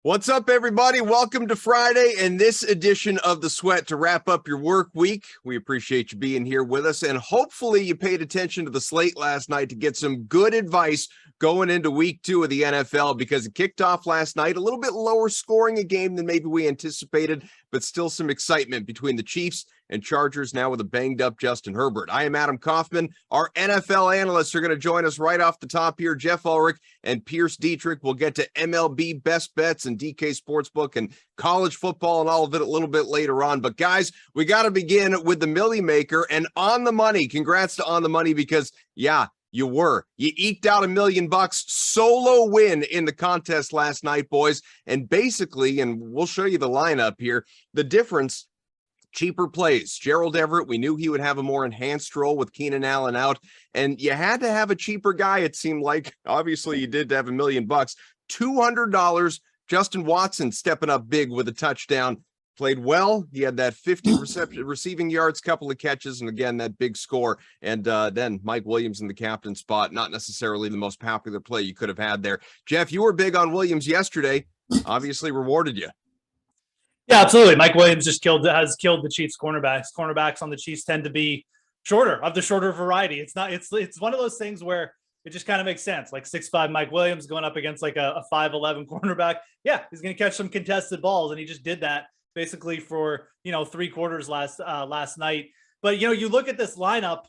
What's up, everybody? Welcome to Friday and this edition of The Sweat to wrap up your work week. We appreciate you being here with us, and hopefully you paid attention to the slate last night to get some good advice going into week 2 of the NFL, because it kicked off last night, a little bit lower scoring a game than maybe we anticipated, but still some excitement between the Chiefs and Chargers, now with a banged-up Justin Herbert. I am Adam Kaufman. Our NFL analysts are going to join us right off the top here. Jeff Ulrich and Pierce Dietrich. We'll get to MLB best bets and DK Sportsbook and college football and all of it a little bit later on. But, guys, we got to begin with the Millie Maker and On the Money. Congrats to On the Money because, yeah, you eked out $1 million, solo win in the contest last night, boys. And basically, and we'll show you the lineup here, the difference, cheaper plays. Gerald Everett, we knew he would have a more enhanced role with Keenan Allen out, and you had to have a cheaper guy, it seemed like. Obviously, you did have $1 million. $200, Justin Watson stepping up big with a touchdown. Played well. He had that 50 receiving yards, couple of catches, and again, that big score. And then Mike Williams in the captain spot, not necessarily the most popular play you could have had there. Jeff, you were big on Williams yesterday. Obviously rewarded you. Yeah, absolutely. Mike Williams has killed the Chiefs cornerbacks. Cornerbacks on the Chiefs tend to be of the shorter variety. It's one of those things where it just kind of makes sense. Like 6'5" Mike Williams going up against like a 5'11" cornerback. Yeah, he's going to catch some contested balls, and he just did that basically for 3 quarters last night. But you look at this lineup,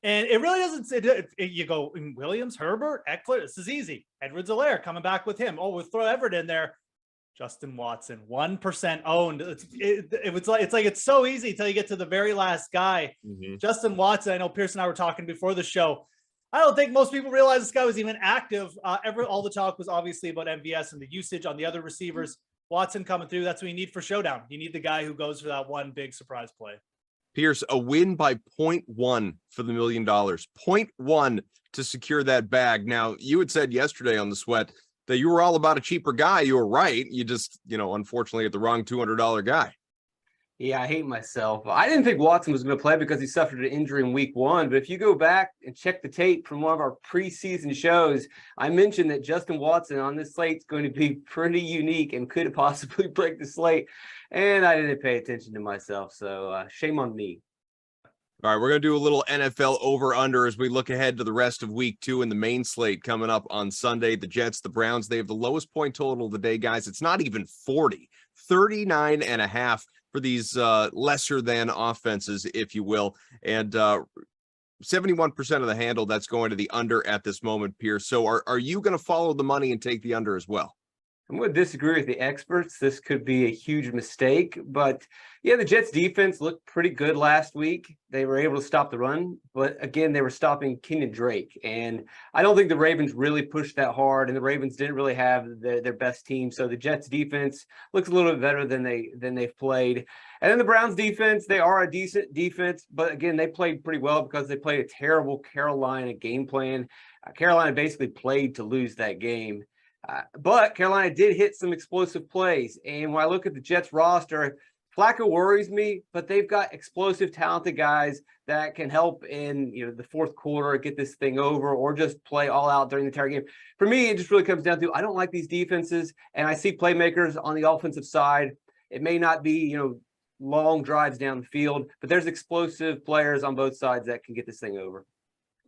and it really doesn't. You go Williams, Herbert, Eckler. This is easy. Edwards-Helaire coming back with him. Oh, we'll throw Everett in there. Justin Watson, 1% owned. It's so easy until you get to the very last guy. Mm-hmm. Justin Watson, I know Pierce and I were talking before the show. I don't think most people realize this guy was even active. All the talk was obviously about MVS and the usage on the other receivers. Watson coming through, that's what you need for showdown. You need the guy who goes for that one big surprise play. Pierce, a win by 0.1 for the $1 million. 0.1 to secure that bag. Now, you had said yesterday on the Sweat that you were all about a cheaper guy. You were right. You just, unfortunately, at the wrong $200 guy. Yeah, I hate myself. I didn't think Watson was going to play because he suffered an injury in week 1. But if you go back and check the tape from one of our preseason shows, I mentioned that Justin Watson on this slate is going to be pretty unique and could possibly break the slate. And I didn't pay attention to myself. So shame on me. All right, we're going to do a little NFL over-under as we look ahead to the rest of week 2 in the main slate coming up on Sunday. The Jets, the Browns, they have the lowest point total of the day, guys. It's not even 40, 39.5 for these lesser than offenses, if you will. And 71% of the handle, that's going to the under at this moment, Pierce. So are you going to follow the money and take the under as well? I'm going to disagree with the experts. This could be a huge mistake, but yeah, the Jets defense looked pretty good last week. They were able to stop the run, but again, they were stopping Kenyon Drake. And I don't think the Ravens really pushed that hard, and the Ravens didn't really have their best team. So the Jets defense looks a little bit better than they've played. And then the Browns defense, they are a decent defense, but again, they played pretty well because they played a terrible Carolina game plan. Carolina basically played to lose that game. But Carolina did hit some explosive plays. And when I look at the Jets roster, Flacco worries me, but they've got explosive, talented guys that can help in the fourth quarter, get this thing over, or just play all out during the entire game. For me, it just really comes down to I don't like these defenses, and I see playmakers on the offensive side. It may not be, long drives down the field, but there's explosive players on both sides that can get this thing over.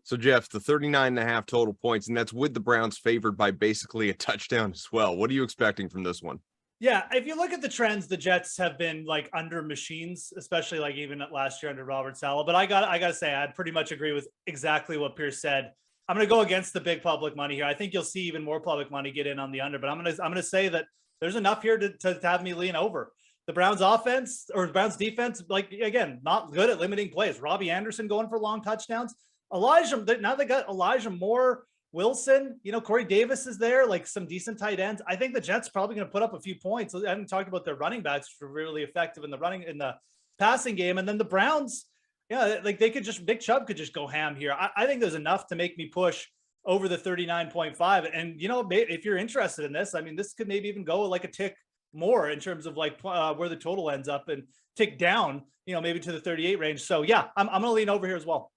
So, Jeff, the 39.5 total points, and that's with the Browns favored by basically a touchdown as well. What are you expecting from this one? Yeah, if you look at the trends, the Jets have been like under machines, especially like even last year under Robert Saleh. But I gotta say, I pretty much agree with exactly what Pierce said. I'm going to go against the big public money here. I think you'll see even more public money get in on the under, but I'm going to say that there's enough here to have me lean over. The Browns offense or the Browns defense, like again, not good at limiting plays. Robbie Anderson going for long touchdowns. Now they got Elijah Moore, Wilson, Corey Davis is there, like some decent tight ends. I think the Jets probably going to put up a few points. I haven't talked about their running backs, which were really effective in the passing game. And then the Browns, like Big Chubb could just go ham here. I think there's enough to make me push over the 39.5. And, if you're interested in this, I mean, this could maybe even go like a tick more in terms of like where the total ends up and tick down, maybe to the 38 range. So yeah, I'm going to lean over here as well.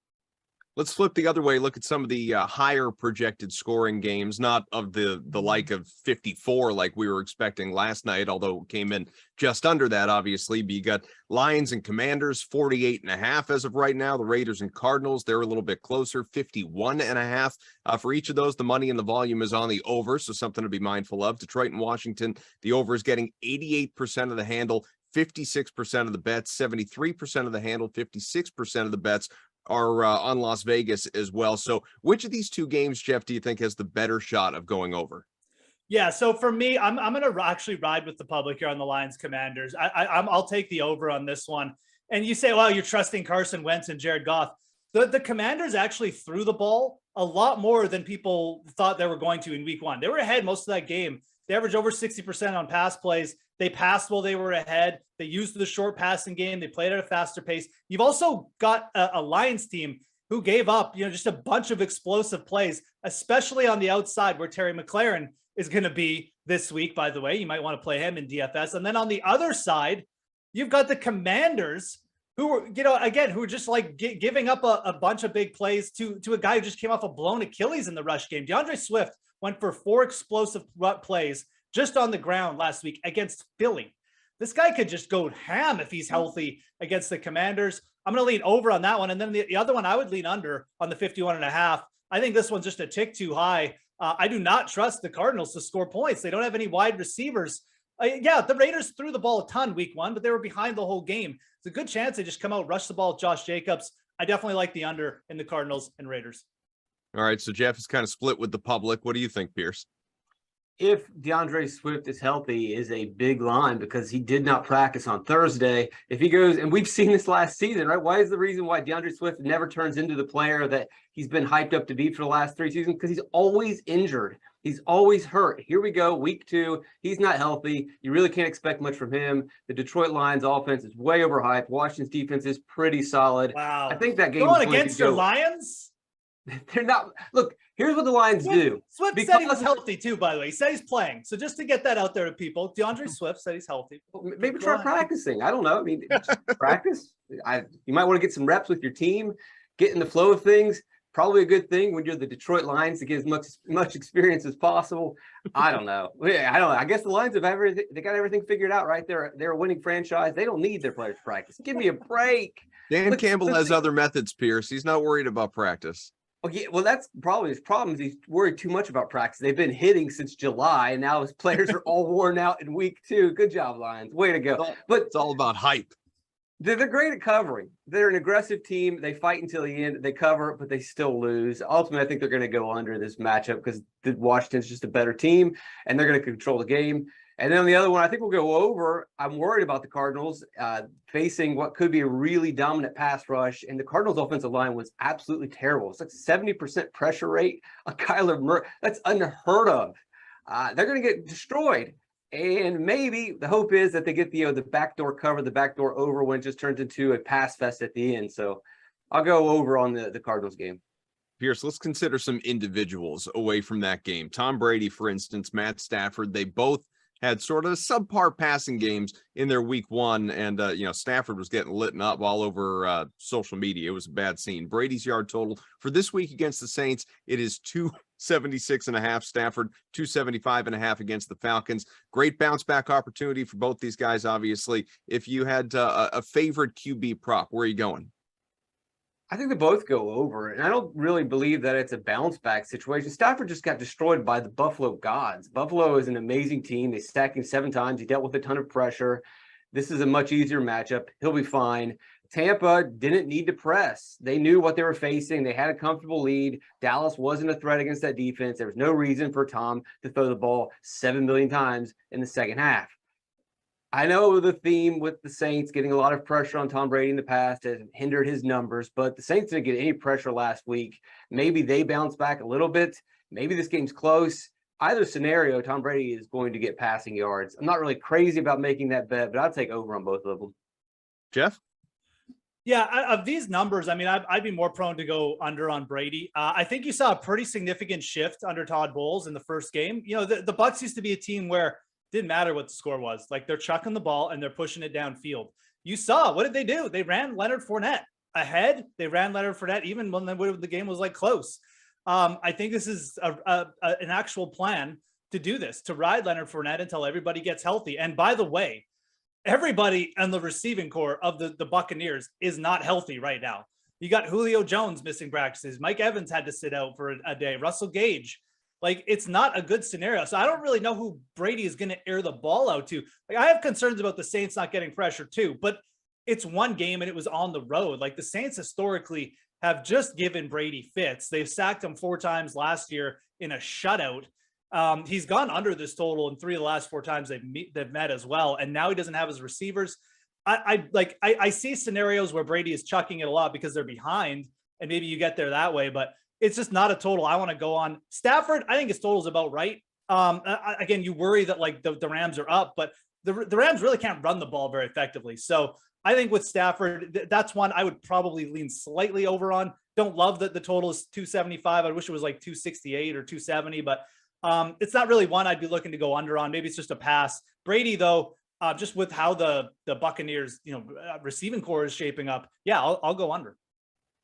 Let's flip the other way. Look at some of the higher projected scoring games, not of the like of 54 like we were expecting last night, although it came in just under that, obviously. But you got Lions and Commanders, 48.5 as of right now. The Raiders and Cardinals, they're a little bit closer, 51.5. For each of those, the money and the volume is on the over, so something to be mindful of. Detroit and Washington, the over is getting 88% of the handle, 56% of the bets, 73% of the handle, 56% of the bets are on Las Vegas as well. So which of these two games, Jeff, do you think has the better shot of going over? Yeah, so for me, I'm going to actually ride with the public here on the Lions Commanders. I'll take the over on this one. And you say, well, you're trusting Carson Wentz and Jared Goff. The Commanders actually threw the ball a lot more than people thought they were going to in week one. They were ahead most of that game. They averaged over 60% on pass plays. They passed while they were ahead. They used the short passing game. They played at a faster pace. You've also got a Lions team who gave up, just a bunch of explosive plays, especially on the outside where Terry McLaurin is going to be this week, by the way. You might want to play him in DFS. And then on the other side, you've got the Commanders who were, who are just like giving up a bunch of big plays to a guy who just came off a blown Achilles in the rush game. DeAndre Swift went for 4 explosive plays just on the ground last week against Philly. This guy could just go ham if he's healthy against the Commanders. I'm going to lean over on that one. And then the other one, I would lean under on the 51.5. I think this one's just a tick too high. I do not trust the Cardinals to score points. They don't have any wide receivers. The Raiders threw the ball a ton week one, but they were behind the whole game. It's a good chance they just come out, rush the ball with Josh Jacobs. I definitely like the under in the Cardinals and Raiders. All right, so Jeff is kind of split with the public. What do you think, Pierce? If DeAndre Swift is healthy is a big line because he did not practice on Thursday. If he goes, and we've seen this last season, right? Why is the reason why DeAndre Swift never turns into the player that he's been hyped up to be for the last 3 seasons? Because he's always injured. He's always hurt. Here we go, week 2. He's not healthy. You really can't expect much from him. The Detroit Lions offense is way overhyped. Washington's defense is pretty solid. Wow. I think that game going against your Lions? They're not. Look, here's what the Lions do. Swift said he was healthy too, by the way. He said he's playing. So just to get that out there to people, DeAndre Swift said he's healthy. Maybe try practicing. I don't know. I mean, practice. You might want to get some reps with your team, get in the flow of things. Probably a good thing when you're the Detroit Lions to get as much experience as possible. I don't know. I don't know. I guess the Lions have everything. They got everything figured out, right? They're a winning franchise. They don't need their players to practice. Give me a break. Dan Campbell has other methods, Pierce. He's not worried about practice. Okay, well, that's probably his problem. Is he's worried too much about practice. They've been hitting since July, and now his players are all worn out in week 2. Good job, Lions. Way to go. But it's all about hype. They're great at covering. They're an aggressive team. They fight until the end. They cover, but they still lose. Ultimately, I think they're going to go under this matchup because Washington's just a better team, and they're going to control the game. And then on the other one, I think we'll go over. I'm worried about the Cardinals facing what could be a really dominant pass rush. And the Cardinals' offensive line was absolutely terrible. It's like 70% pressure rate on Kyler Murray. That's unheard of. They're going to get destroyed. And maybe the hope is that they get the backdoor cover, the backdoor over when it just turns into a pass fest at the end. So I'll go over on the Cardinals game. Pierce, let's consider some individuals away from that game. Tom Brady, for instance, Matt Stafford, they both had sort of subpar passing games in their week 1. And, Stafford was getting lit up all over social media. It was a bad scene. Brady's yard total for this week against the Saints, it is 276.5. Stafford, 275.5 against the Falcons. Great bounce back opportunity for both these guys, obviously. If you had a favorite QB prop, where are you going? I think they both go over, and I don't really believe that it's a bounce back situation. Stafford just got destroyed by the Buffalo Gods. Buffalo is an amazing team. They stacked him 7 times. He dealt with a ton of pressure. This is a much easier matchup. He'll be fine. Tampa didn't need to press. They knew what they were facing. They had a comfortable lead. Dallas wasn't a threat against that defense. There was no reason for Tom to throw the ball 7 million times in the second half. I know the theme with the Saints getting a lot of pressure on Tom Brady in the past has hindered his numbers, but the Saints didn't get any pressure last week. Maybe they bounce back a little bit. Maybe this game's close. Either scenario, Tom Brady is going to get passing yards. I'm not really crazy about making that bet, but I'll take over on both of them. Jeff? Yeah, of these numbers, I mean, I'd be more prone to go under on Brady. I think you saw a pretty significant shift under Todd Bowles in the first game. The Bucs used to be a team where didn't matter what the score was. Like, they're chucking the ball and they're pushing it downfield. You saw, what did they do? They ran Leonard Fournette. ahead. They ran Leonard Fournette even when the game was like close. I think this is an actual plan to do this, to ride Leonard Fournette until everybody gets healthy. And by the way, everybody on the receiving core of the Buccaneers is not healthy right now. You got Julio Jones missing practices. Mike Evans had to sit out for a day. Russell Gage. Like, it's not a good scenario. So I don't really know who Brady is going to air the ball out to. Like, I have concerns about the Saints not getting pressure too, but it's one game and it was on the road. Like, the Saints historically have just given Brady fits. They've sacked him 4 times last year in a shutout. He's gone under this total in 3 of the last 4 times they've met as well. And now he doesn't have his receivers. I see scenarios where Brady is chucking it a lot because they're behind and maybe you get there that way, but it's just not a total I want to go on. Stafford, I think his total is about right. Again, you worry that like the Rams are up, but the Rams really can't run the ball very effectively. So I think with Stafford, that's one I would probably lean slightly over on. Don't love that the total is 275. I wish it was like 268 or 270, but it's not really one I'd be looking to go under on. Maybe it's just a pass. Brady, though, just with how the Buccaneers, receiving core is shaping up, yeah, I'll go under.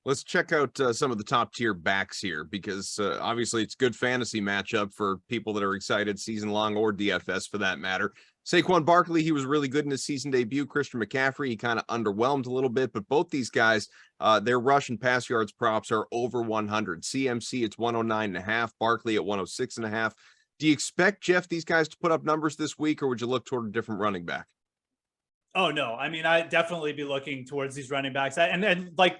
Let's check out some of the top tier backs here, because obviously it's good fantasy matchup for people that are excited season long, or DFS for that matter. Saquon Barkley, he was really good in his season debut. Christian McCaffrey, he kind of underwhelmed a little bit, but both these guys, their rush and pass yards props are over 100. CMC, it's 109.5. Barkley at 106.5. Do you expect, Jeff, these guys to put up numbers this week, or would you look toward a different running back? Oh, no. I mean, I'd definitely be looking towards these running backs. And like,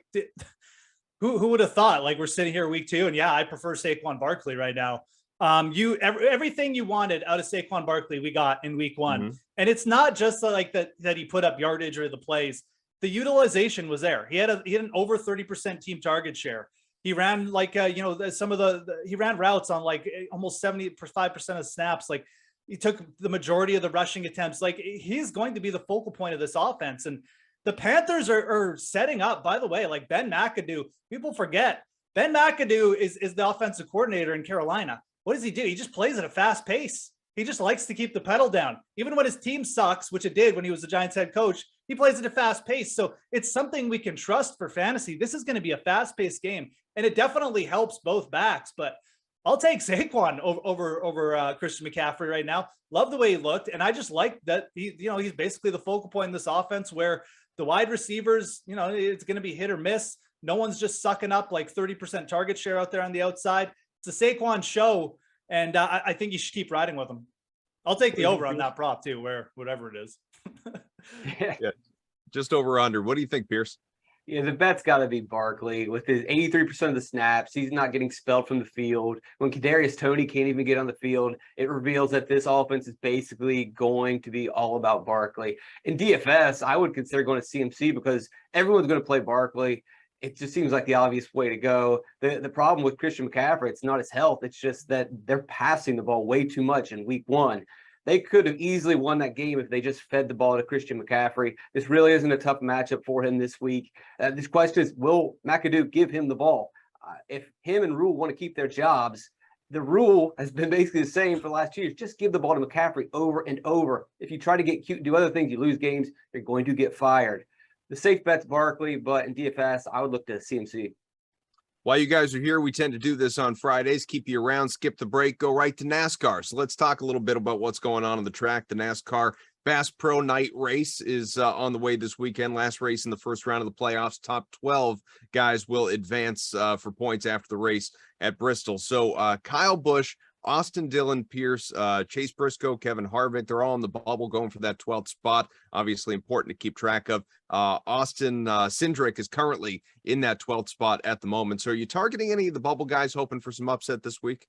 who would have thought? Like, we're sitting here week 2, and yeah, I prefer Saquon Barkley right now. Everything you wanted out of Saquon Barkley, we got in week 1. Mm-hmm. And it's not just like that he put up yardage or the plays. The utilization was there. He had an over 30% team target share. He ran like, he ran routes on like almost 75% of snaps. Like, he took the majority of the rushing attempts. Like, he's going to be the focal point of this offense. And the Panthers are setting up, by the way, like Ben McAdoo. People forget Ben McAdoo is the offensive coordinator in Carolina. What does he do? He just plays at a fast pace. He just likes to keep the pedal down. Even when his team sucks, which it did when he was the Giants head coach, he plays at a fast pace. So it's something we can trust for fantasy. This is going to be a fast-paced game, and it definitely helps both backs. But I'll take Saquon over Christian McCaffrey right now. Love the way he looked, and I just like that he's basically the focal point in this offense where the wide receivers, it's going to be hit or miss. No one's just sucking up like 30% target share out there on the outside. It's a Saquon show, and I think you should keep riding with him. I'll take the over on that prop too, whatever it is. Yeah, just over under. What do you think, Pierce? Yeah, the bet's got to be Barkley with his 83% of the snaps. He's not getting expelled from the field. When Kadarius Toney can't even get on the field, it reveals that this offense is basically going to be all about Barkley. In DFS, I would consider going to CMC because everyone's going to play Barkley. It just seems like the obvious way to go. The problem with Christian McCaffrey, it's not his health. It's just that they're passing the ball way too much in week 1. They could have easily won that game if they just fed the ball to Christian McCaffrey. This really isn't a tough matchup for him this week. This question is, will McAdoo give him the ball? If him and Rule want to keep their jobs, the rule has been basically the same for the last 2 years. Just give the ball to McCaffrey over and over. If you try to get cute and do other things, you lose games, you're going to get fired. The safe bet's Barkley, but in DFS, I would look to CMC. While you guys are here, we tend to do this on Fridays, keep you around, skip the break, go right to NASCAR. So let's talk a little bit about what's going on the track. The NASCAR Bass Pro Night Race is on the way this weekend. Last race in the first round of the playoffs. Top 12 guys will advance for points after the race at Bristol. So Kyle Busch, Austin Dillon, Pierce, Chase Briscoe, Kevin Harvick, they're all in the bubble going for that 12th spot. Obviously important to keep track of. Austin Cindric is currently in that 12th spot at the moment. So are you targeting any of the bubble guys hoping for some upset this week?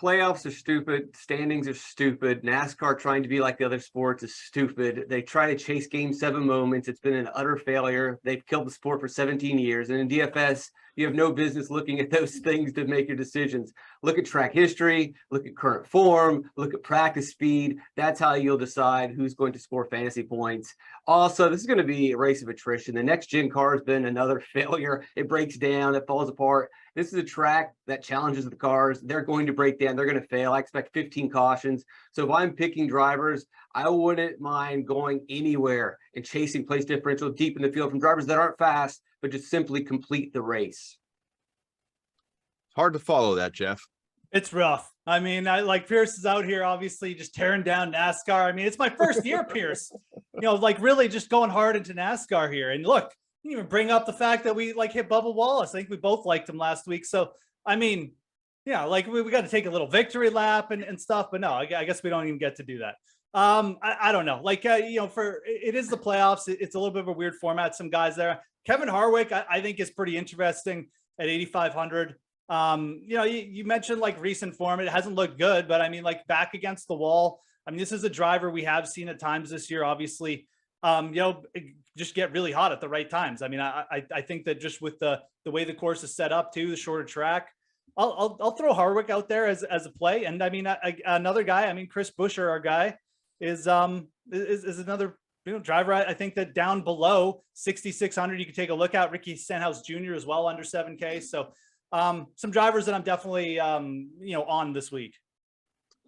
Playoffs are stupid. Standings are stupid. NASCAR trying to be like the other sports is stupid. They try to chase Game 7 moments. It's been an utter failure. They've killed the sport for 17 years. And in DFS, you have no business looking at those things to make your decisions. Look at track history, look at current form, look at practice speed. That's how you'll decide who's going to score fantasy points. Also, this is going to be a race of attrition. The next gen car has been another failure. It breaks down, it falls apart. This is a track that challenges the cars. They're going to break down. They're going to fail. I expect 15 cautions. So if I'm picking drivers, I wouldn't mind going anywhere and chasing place differential deep in the field from drivers that aren't fast, but just simply complete the race. Hard to follow that, Jeff. It's rough. I mean, Pierce is out here obviously just tearing down NASCAR. I mean, it's my first year, Pierce. Really just going hard into NASCAR here. And look, you didn't even bring up the fact that we hit Bubba Wallace. I think we both liked him last week. So, I mean, yeah, we got to take a little victory lap and stuff. But no, I guess we don't even get to do that. I don't know. It is the playoffs. It's a little bit of a weird format. Some guys there. Kevin Harvick, I think is pretty interesting at 8,500. You mentioned recent form. It hasn't looked good, but I mean, back against the wall. I mean, this is a driver we have seen at times this year, obviously, just get really hot at the right times. I mean, I think that just with the way the course is set up too, the shorter track, I'll throw Harvick out there as a play. And I mean, another guy, I mean, Chris Buescher, our guy is another driver. I think that down below 6,600, you can take a look at Ricky Stenhouse Jr. as well, under 7K. So, some drivers that I'm definitely, on this week.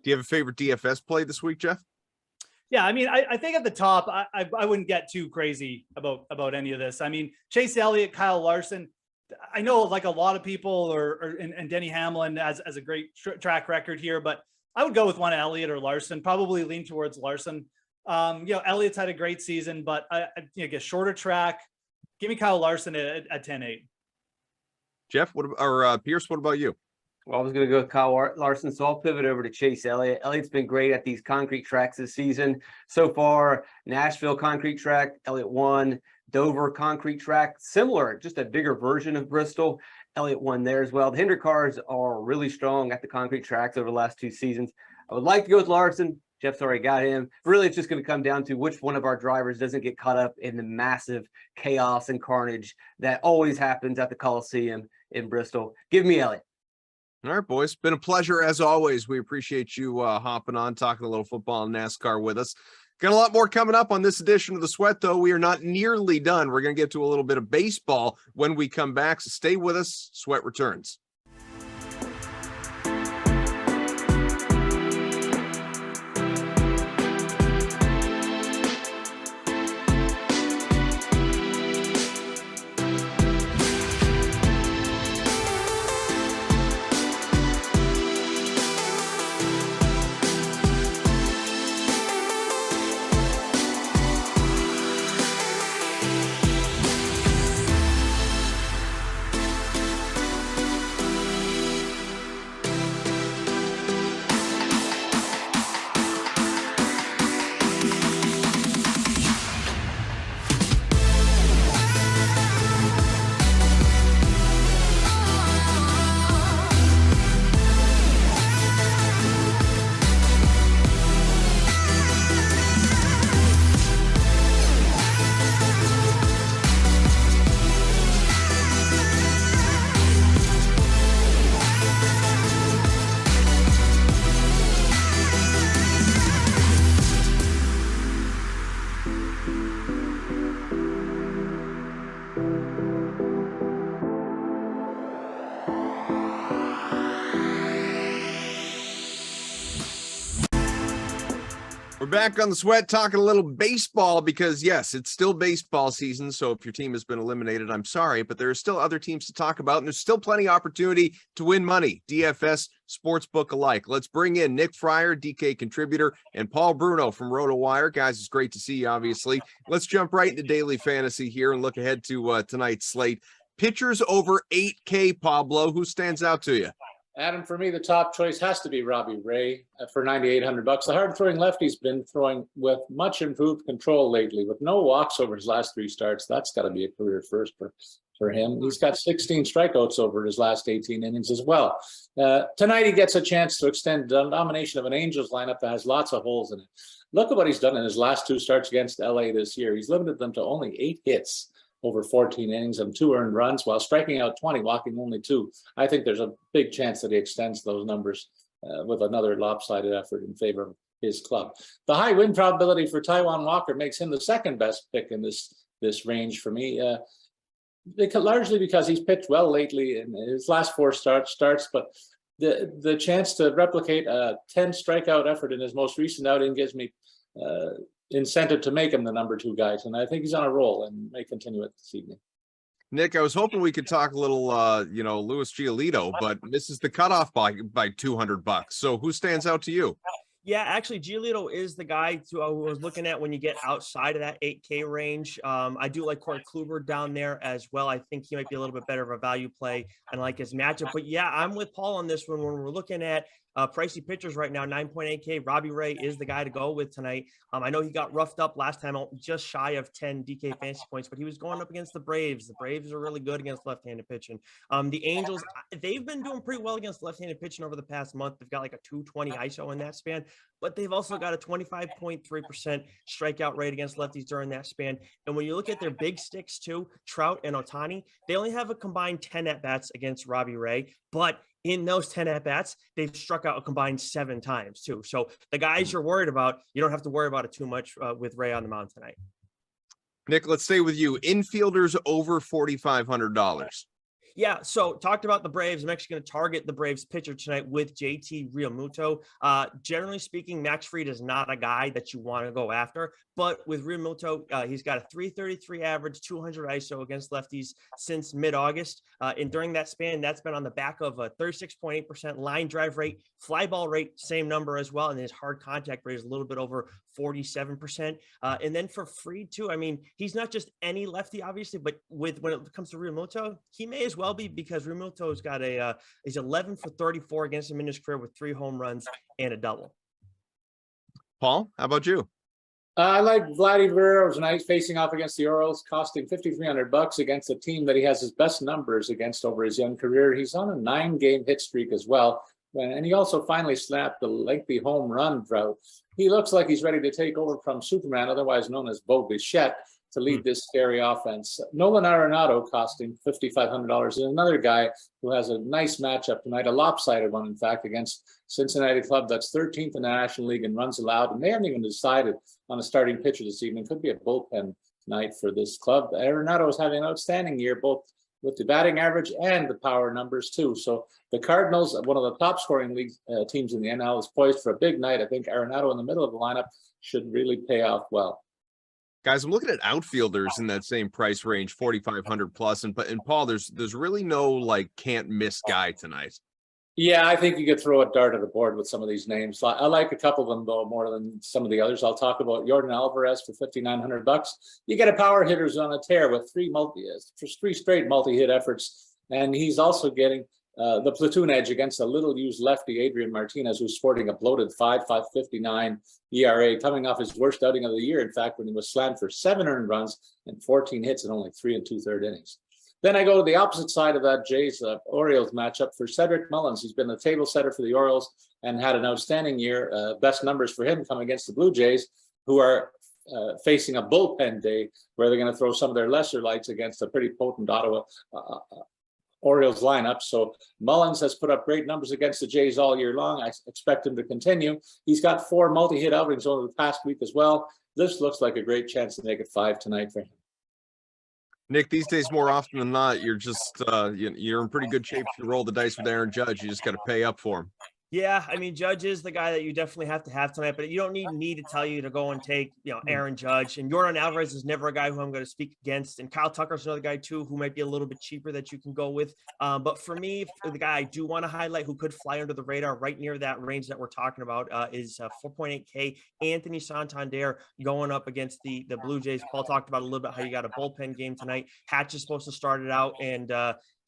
Do you have a favorite DFS play this week, Jeff? Yeah, I mean, I think at the top, I wouldn't get too crazy about any of this. I mean, Chase Elliott, Kyle Larson. I know a lot of people and Denny Hamlin has a great track record here, but I would go with one Elliott or Larson. Probably lean towards Larson. Elliott's had a great season, but I get shorter track. Give me Kyle Larson at 10-8. Jeff, Pierce, what about you? Well, I was going to go with Kyle Larson, so I'll pivot over to Chase Elliott. Elliott's been great at these concrete tracks this season. So far, Nashville concrete track, Elliott won. Dover concrete track, similar, just a bigger version of Bristol. Elliott won there as well. The Hendrick cars are really strong at the concrete tracks over the last 2 seasons. I would like to go with Larson. Jeff's already got him. Really, it's just going to come down to which one of our drivers doesn't get caught up in the massive chaos and carnage that always happens at the Coliseum in Bristol. Give me Elliott. All right, boys. Been a pleasure as always. We appreciate you hopping on, talking a little football and NASCAR with us. Got a lot more coming up on this edition of The Sweat, though. We are not nearly done. We're going to get to a little bit of baseball when we come back, so stay with us. Sweat returns. We're back on The Sweat talking a little baseball because, yes, it's still baseball season. So if your team has been eliminated, I'm sorry, but there are still other teams to talk about, and there's still plenty of opportunity to win money, DFS, sportsbook alike. Let's bring in Nick Fryer, DK contributor, and Paul Bruno from RotoWire. Guys, it's great to see you, obviously. Let's jump right into daily fantasy here and look ahead to tonight's slate. Pitchers over 8K, Pablo. Who stands out to you? Adam, for me, the top choice has to be Robbie Ray for $9,800. The hard-throwing lefty's been throwing with much improved control lately, with no walks over his last 3 starts. That's got to be a career first for him. He's got 16 strikeouts over his last 18 innings as well. Tonight, he gets a chance to extend the domination of an Angels lineup that has lots of holes in it. Look at what he's done in his last 2 starts against LA this year. He's limited them to only 8 hits over 14 innings and 2 earned runs while striking out 20, walking only 2. I think there's a big chance that he extends those numbers with another lopsided effort in favor of his club. The high win probability for Taijuan Walker makes him the second best pick in this range for me. largely because he's pitched well lately in his last 4 starts, but the chance to replicate a 10 strikeout effort in his most recent outing gives me incentive to make him the number 2 guy. And I think he's on a roll and may continue it this evening. Nick, I was hoping we could talk a little, Luis Giolito, but misses the cutoff by $200. So who stands out to you? Yeah, actually, Giolito is the guy I was looking at when you get outside of that 8K range. I do like Corey Kluber down there as well. I think he might be a little bit better of a value play and like his matchup. But yeah, I'm with Paul on this one. When we're looking at pricey pitchers right now, 9.8K, Robbie Ray is the guy to go with tonight. I know he got roughed up last time out, just shy of 10 DK fantasy points, but he was going up against the Braves. The Braves are really good against left-handed pitching. The Angels, they've been doing pretty well against left-handed pitching over the past month. They've got like a 220 ISO in that span, but they've also got a 25.3% strikeout rate against lefties during that span. And when you look at their big sticks too, Trout and Ohtani, they only have a combined 10 at-bats against Robbie Ray, but in those 10 at-bats, they've struck out a combined 7 times too. So the guys you're worried about, you don't have to worry about it too much with Ray on the mound tonight. Nick, let's stay with you. Infielders over $4,500. Yeah, so talked about the Braves. I'm actually going to target the Braves pitcher tonight with JT Realmuto. Generally speaking, Max Fried is not a guy that you want to go after, but with Realmuto, he's got a 333 average, 200 ISO against lefties since mid-August. And during that span, that's been on the back of a 36.8% line drive rate, fly ball rate, same number as well. And his hard contact rate is a little bit over 47%. And then for Fried too, I mean, he's not just any lefty, obviously, but when it comes to Realmuto, he may as well be, because Realmuto's got he's 11 for 34 against him in his career with 3 home runs and a double. Paul, how about you? I like Vladdy Guerrero tonight, facing off against the Orioles, costing $5,300 against a team that he has his best numbers against over his young career. He's on a 9-game hit streak as well. And he also finally snapped the lengthy home run drought. He looks like he's ready to take over from Superman, otherwise known as Bo Bichette, to lead this scary offense. Nolan Arenado, costing $5,500, is another guy who has a nice matchup tonight, a lopsided one, in fact, against Cincinnati club that's 13th in the National League in runs allowed, and they haven't even decided on a starting pitcher this evening. Could be a bullpen night for this club. Arenado is having an outstanding year, both with the batting average and the power numbers too. So the Cardinals, one of the top scoring league teams in the NL, is poised for a big night. I think Arenado in the middle of the lineup should really pay off well. Guys, I'm looking at outfielders in that same price range, 4,500 plus. And Paul, there's really no like can't miss guy tonight. Yeah, I think you could throw a dart at the board with some of these names. I like a couple of them though more than some of the others. I'll talk about Yordan Alvarez for $5,900. You get a power hitters on a tear with 3 straight multi-hit efforts, and he's also getting the platoon edge against a little-used lefty, Adrian Martinez, who's sporting a bloated 5.59 ERA, coming off his worst outing of the year, in fact, when he was slammed for 7 earned runs and 14 hits in only 3 2/3 innings. Then I go to the opposite side of that Jays-Orioles matchup for Cedric Mullins. He's been the table setter for the Orioles and had an outstanding year. Best numbers for him come against the Blue Jays, who are facing a bullpen day where they're going to throw some of their lesser lights against a pretty potent Ottawa Orioles lineup. So Mullins has put up great numbers against the Jays all year long. I expect him to continue. He's got 4 multi-hit outings over the past week as well. This looks like a great chance to make it 5 tonight for him. Nick, these days, more often than not, you're just you're in pretty good shape to roll the dice with Aaron Judge. You just got to pay up for him. Yeah, I mean, Judge is the guy that you definitely have to have tonight, but you don't need me to tell you to go and take, Aaron Judge. And Yordan Alvarez is never a guy who I'm going to speak against. And Kyle Tucker's another guy, too, who might be a little bit cheaper that you can go with. But for me, the guy I do want to highlight who could fly under the radar right near that range that we're talking about is 4.8K, Anthony Santander, going up against the Blue Jays. Paul talked about a little bit how you got a bullpen game tonight. Hatch is supposed to start it out, and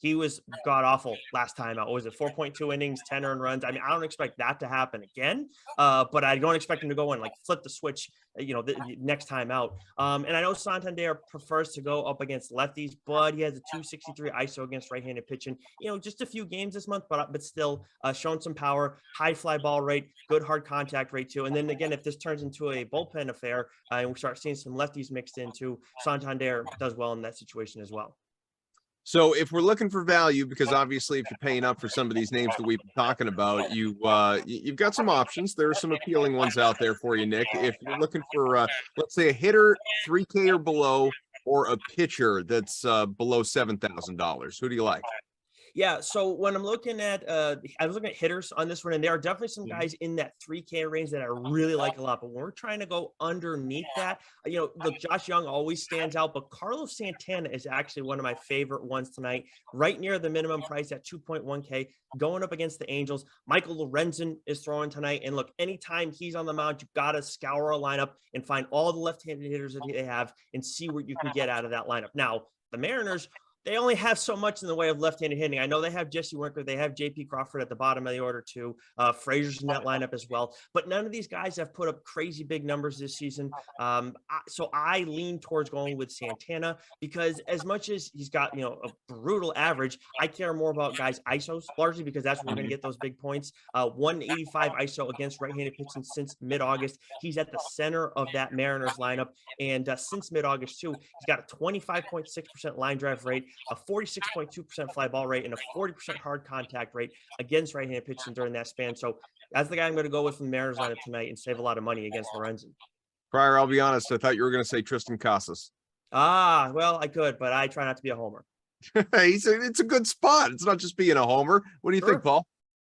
he was god-awful last time out. What was it, 4.2 innings, 10 earned runs? I mean, I don't expect that to happen again, but I don't expect him to go and flip the switch, the next time out. And I know Santander prefers to go up against lefties, but he has a 263 ISO against right-handed pitching. Just a few games this month, but still shown some power, high fly ball rate, good hard contact rate too. And then again, if this turns into a bullpen affair and we start seeing some lefties mixed into, Santander does well in that situation as well. So if we're looking for value, because obviously if you're paying up for some of these names that we've been talking about, you've got some options. There are some appealing ones out there for you, Nick. If you're looking for, let's say, a hitter 3K or below, or a pitcher that's below $7,000? Who do you like? Yeah, so when I'm looking at I was looking at hitters on this one, and there are definitely some guys in that 3K range that I really like a lot. But when we're trying to go underneath that, look, Josh Young always stands out, but Carlos Santana is actually one of my favorite ones tonight, right near the minimum price at 2.1K, going up against the Angels. Michael Lorenzen is throwing tonight, and look, anytime he's on the mound, you gotta scour a lineup and find all the left-handed hitters that they have and see what you can get out of that lineup. Now, the Mariners, they only have so much in the way of left-handed hitting. I know they have Jesse Winker. They have J.P. Crawford at the bottom of the order too. Frazier's in that lineup as well. But none of these guys have put up crazy big numbers this season. So I lean towards going with Santana because as much as he's got, a brutal average, I care more about guys' ISOs, largely because that's where we're going to get those big points. 185 ISO against right-handed pitching since mid-August. He's at the center of that Mariners lineup. And since mid-August too, he's got a 25.6% line drive rate, a 46.2% fly ball rate, and a 40% hard contact rate against right-handed pitching during that span. So that's the guy I'm going to go with from the Mariners lineup tonight and save a lot of money against Lorenzen. Pryor, I'll be honest. I thought you were going to say Tristan Casas. Well, I could, but I try not to be a homer. It's a good spot. It's not just being a homer. What do you think, Paul?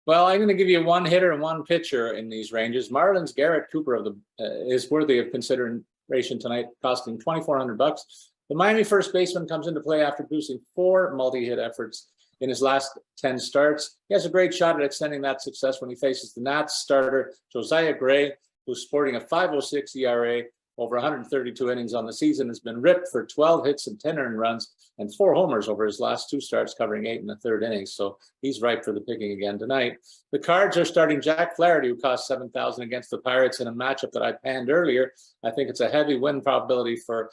Well, I'm going to give you one hitter and one pitcher in these ranges. Marlins Garrett Cooper is worthy of consideration tonight, costing $2,400. The Miami first baseman comes into play after producing 4 multi-hit efforts in his last 10 starts. He has a great shot at extending that success when he faces the Nats starter, Josiah Gray, who's sporting a 5.06 ERA over 132 innings on the season, has been ripped for 12 hits and 10 earned runs and 4 homers over his last 2 starts, covering 8 1/3 innings. So he's ripe for the picking again tonight. The Cards are starting Jack Flaherty, who cost $7,000 against the Pirates in a matchup that I panned earlier. I think it's a heavy win probability for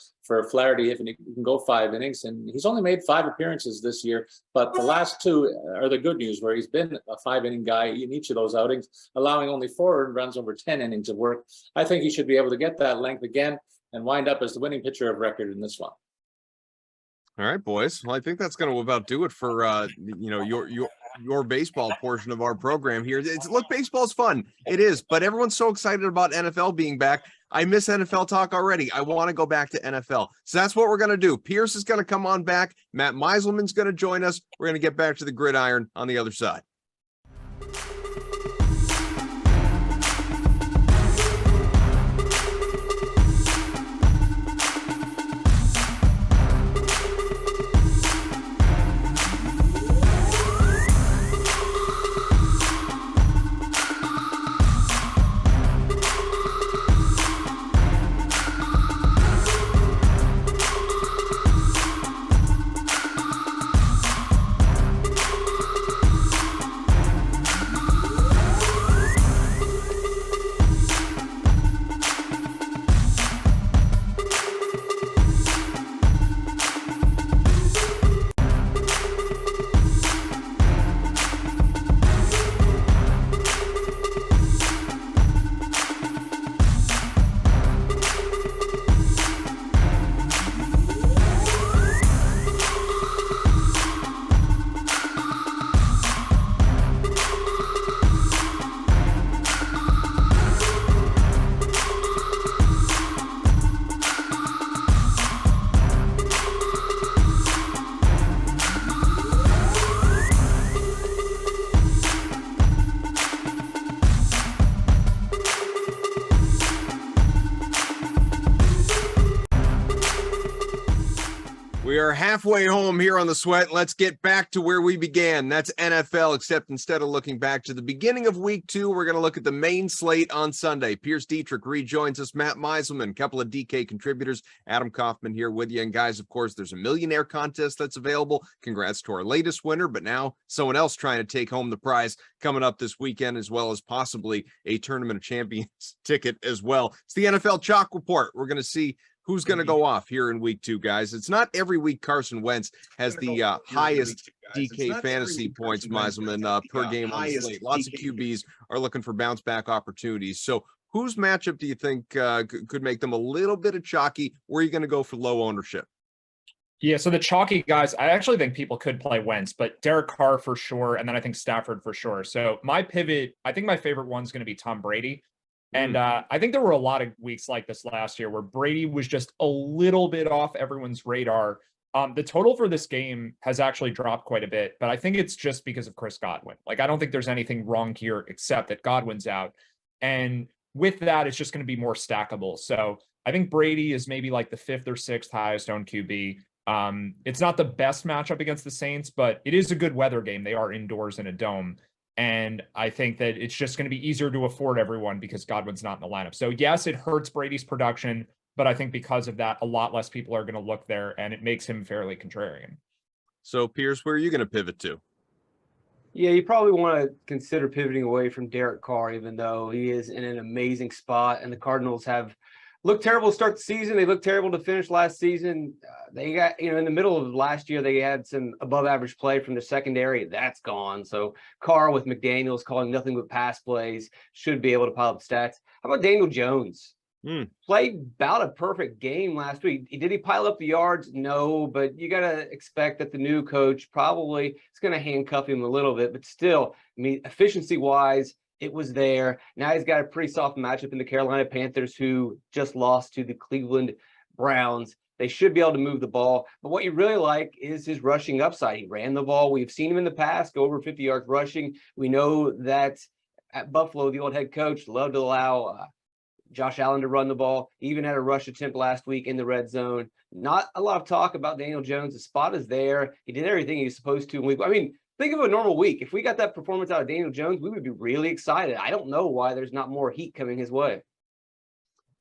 Flaherty if he can go 5 innings. And he's only made 5 appearances this year, but the last 2 are the good news, where he's been a 5-inning guy in each of those outings, allowing only 4 earned runs over 10 innings of work. I think he should be able to get that length again and wind up as the winning pitcher of record in this one. All right, boys. Well, I think that's going to about do it for your baseball portion of our program here. Look, baseball's fun. It is, but everyone's so excited about NFL being back. I miss NFL talk already. I want to go back to NFL. So that's what we're going to do. Pierce is going to come on back. Matt Meiselman's going to join us. We're going to get back to the gridiron on the other side. We are halfway home here on the Sweat. Let's get back to where we began. That's NFL, except instead of looking back to the beginning of week 2, we're going to look at the main slate on Sunday. Pierce Dietrich rejoins us, Matt Meiselman, a couple of DK contributors, Adam Kaufman here with you. And guys, of course, there's a millionaire contest that's available. Congrats to our latest winner, but now someone else trying to take home the prize coming up this weekend, as well as possibly a Tournament of Champions ticket as well. It's the NFL Chalk Report. We're going to see who's going to go off here in week 2, guys. It's not every week Carson Wentz has the highest DK fantasy points, Meiselman, per game on the slate. Lots of QBs are looking for bounce back opportunities. So whose matchup do you think could make them a little bit of chalky? Where are you going to go for low ownership? Yeah, so the chalky guys, I actually think people could play Wentz, but Derek Carr for sure, and then I think Stafford for sure. So my pivot, I think my favorite one's going to be Tom Brady. And I think there were a lot of weeks like this last year where Brady was just a little bit off everyone's radar. The total for this game has actually dropped quite a bit, but I think it's just because of Chris Godwin. Like, I don't think there's anything wrong here except that Godwin's out. And with that, it's just going to be more stackable. So I think Brady is maybe like the 5th or 6th highest owned QB. It's not the best matchup against the Saints, but it is a good weather game. They are indoors in a dome. And I think that it's just going to be easier to afford everyone because Godwin's not in the lineup. So yes, it hurts Brady's production, but I think because of that, a lot less people are going to look there, and it makes him fairly contrarian. So Pierce, where are you going to pivot to? Yeah, you probably want to consider pivoting away from Derek Carr, even though he is in an amazing spot, and the Cardinals have looked terrible to start the season. They looked terrible to finish last season. They got, in the middle of last year, they had some above average play from the secondary. That's gone. So Carr with McDaniels calling nothing but pass plays should be able to pile up stats. How about Daniel Jones? Played about a perfect game last week. Did he pile up the yards? No, but you got to expect that the new coach probably is going to handcuff him a little bit, but still, I mean, efficiency wise, it was there. Now he's got a pretty soft matchup in the Carolina Panthers, who just lost to the Cleveland Browns. They should be able to move the ball. But what you really like is his rushing upside. He ran the ball. We've seen him in the past go over 50 yards rushing. We know that at Buffalo, the old head coach loved to allow Josh Allen to run the ball. He even had a rush attempt last week in the red zone. Not a lot of talk about Daniel Jones. The spot is there. He did everything he was supposed to. I mean, think of a normal week. If we got that performance out of Daniel Jones, we would be really excited. I don't know why there's not more heat coming his way.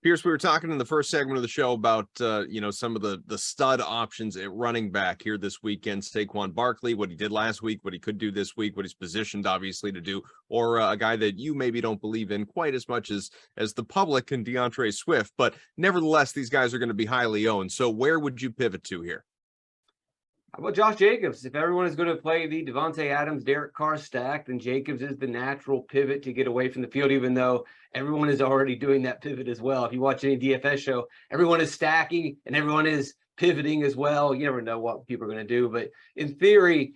Pierce, we were talking in the first segment of the show about, some of the stud options at running back here this weekend. Saquon Barkley, what he did last week, what he could do this week, what he's positioned obviously to do, or a guy that you maybe don't believe in quite as much as the public and DeAndre Swift. But nevertheless, these guys are going to be highly owned. So where would you pivot to here? How about Josh Jacobs? If everyone is going to play the Devonte Adams, Derek Carr stack, then Jacobs is the natural pivot to get away from the field, even though everyone is already doing that pivot as well. If you watch any DFS show, everyone is stacking and everyone is pivoting as well. You never know what people are going to do, but in theory,